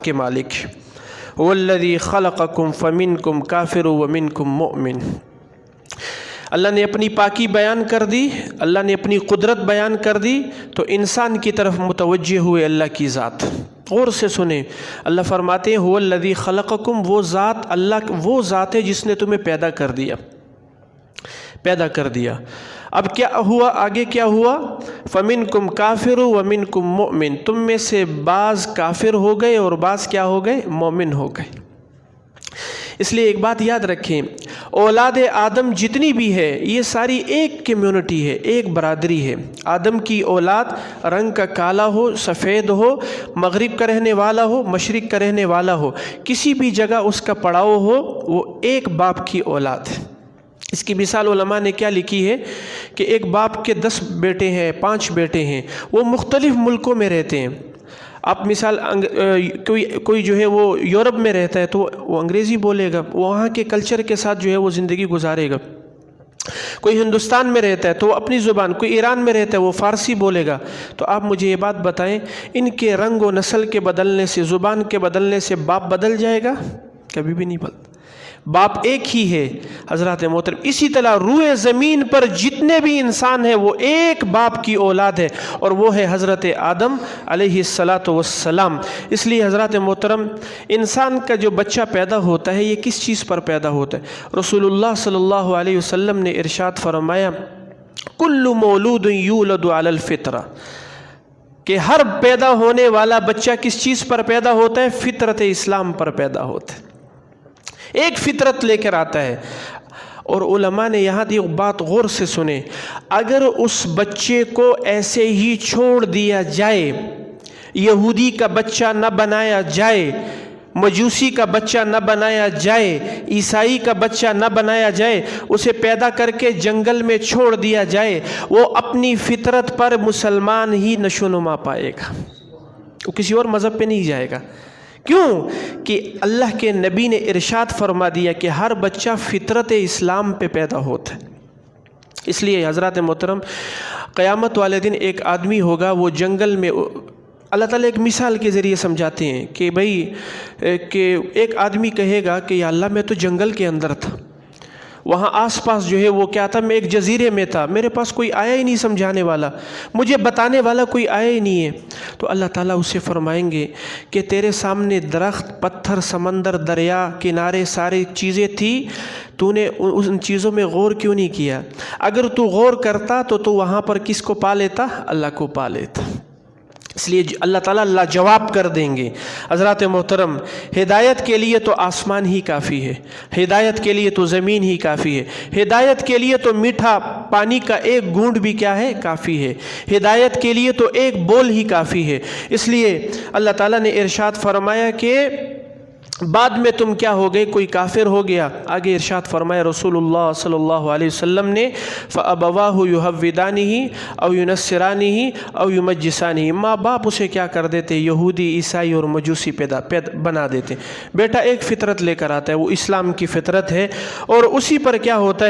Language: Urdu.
کے مالک والذی خلقکم فمنکم کافر ومنکم مؤمن۔ اللہ نے اپنی پاکی بیان کر دی، اللہ نے اپنی قدرت بیان کر دی، تو انسان کی طرف متوجہ ہوئے اللہ کی ذات۔ غور سے سنیں، اللہ فرماتے ہیں والذی خلقکم، وہ ذات ہے جس نے تمہیں پیدا کر دیا۔ اب کیا ہوا؟ آگے کیا ہوا؟ فَمِنْكُمْ كَافِرُ وَمِنْكُمْ مُؤْمِن، تم میں سے بعض کافر ہو گئے اور بعض کیا ہو گئے؟ مومن ہو گئے۔ اس لیے ایک بات یاد رکھیں، اولاد آدم جتنی بھی ہے یہ ساری ایک کمیونٹی ہے، ایک برادری ہے۔ آدم کی اولاد رنگ کا کالا ہو، سفید ہو، مغرب کا رہنے والا ہو، مشرق کا رہنے والا ہو، کسی بھی جگہ اس کا پڑاؤ ہو، وہ ایک باپ کی اولاد ہے۔ اس کی مثال علماء نے کیا لکھی ہے کہ ایک باپ کے 10 بیٹے ہیں، 5 بیٹے ہیں، وہ مختلف ملکوں میں رہتے ہیں۔ آپ مثال کوئی جو ہے وہ یورپ میں رہتا ہے تو وہ انگریزی بولے گا، وہاں کے کلچر کے ساتھ جو ہے وہ زندگی گزارے گا۔ کوئی ہندوستان میں رہتا ہے تو وہ اپنی زبان، کوئی ایران میں رہتا ہے وہ فارسی بولے گا۔ تو آپ مجھے یہ بات بتائیں، ان کے رنگ و نسل کے بدلنے سے، زبان کے بدلنے سے باپ بدل جائے گا؟ کبھی بھی نہیں بدلتا، باپ ایک ہی ہے حضرات محترم۔ اسی طرح روئے زمین پر جتنے بھی انسان ہیں وہ ایک باپ کی اولاد ہے، اور وہ ہے حضرت آدم علیہ السلام۔ اس لیے حضرات محترم، انسان کا جو بچہ پیدا ہوتا ہے یہ کس چیز پر پیدا ہوتا ہے؟ رسول اللہ صلی اللہ علیہ وسلم نے ارشاد فرمایا کل مولود یولد علی الفطرہ، کہ ہر پیدا ہونے والا بچہ کس چیز پر پیدا ہوتا ہے؟ فطرت اسلام پر پیدا ہوتا ہے، ایک فطرت لے کر آتا ہے۔ اور علماء نے یہاں ایک بات غور سے سنیں، اگر اس بچے کو ایسے ہی چھوڑ دیا جائے، یہودی کا بچہ نہ بنایا جائے، مجوسی کا بچہ نہ بنایا جائے، عیسائی کا بچہ نہ بنایا جائے، اسے پیدا کر کے جنگل میں چھوڑ دیا جائے، وہ اپنی فطرت پر مسلمان ہی نشو و نما پائے گا، وہ کسی اور مذہب پہ نہیں جائے گا۔ کیوں؟ کہ اللہ کے نبی نے ارشاد فرما دیا کہ ہر بچہ فطرت اسلام پہ پیدا ہوتا ہے۔ اس لیے حضرات محترم، قیامت والے دن ایک آدمی ہوگا، وہ جنگل میں، اللہ تعالیٰ ایک مثال کے ذریعے سمجھاتے ہیں کہ کہ ایک آدمی کہے گا کہ یا اللہ میں تو جنگل کے اندر تھا، وہاں آس پاس جو ہے وہ کیا تھا، میں ایک جزیرے میں تھا، میرے پاس کوئی آیا ہی نہیں سمجھانے والا، مجھے بتانے والا کوئی آیا ہی نہیں ہے۔ تو اللہ تعالیٰ اسے فرمائیں گے کہ تیرے سامنے درخت، پتھر، سمندر، دریا، کنارے، ساری چیزیں تھی، تو نے ان چیزوں میں غور کیوں نہیں کیا؟ اگر تو غور کرتا تو وہاں پر کس کو پا لیتا؟ اللہ کو پا لیتا۔ اس لیے اللہ تعالیٰ لاجواب کر دیں گے۔ حضرات محترم، ہدایت کے لیے تو آسمان ہی کافی ہے، ہدایت کے لیے تو زمین ہی کافی ہے، ہدایت کے لیے تو میٹھا پانی کا ایک گھونٹ بھی کیا ہے؟ کافی ہے، ہدایت کے لیے تو ایک بول ہی کافی ہے۔ اس لیے اللہ تعالیٰ نے ارشاد فرمایا کہ بعد میں تم کیا ہو گئے؟ کوئی کافر ہو گیا، آگے ارشاد فرمایا رسول اللہ صلی اللہ علیہ وسلم نے فَأَبَوَاهُ يُحَوِّدَانِهِ أَوْ يُنَصِّرَانِهِ أَوْ يُمَجِّسَانِهِ، ماں باپ اسے کیا کر دیتے؟ یہودی، عیسائی اور مجوسی بنا دیتے۔ بیٹا ایک فطرت لے کر آتا ہے، وہ اسلام کی فطرت ہے، اور اسی پر کیا ہوتا ہے؟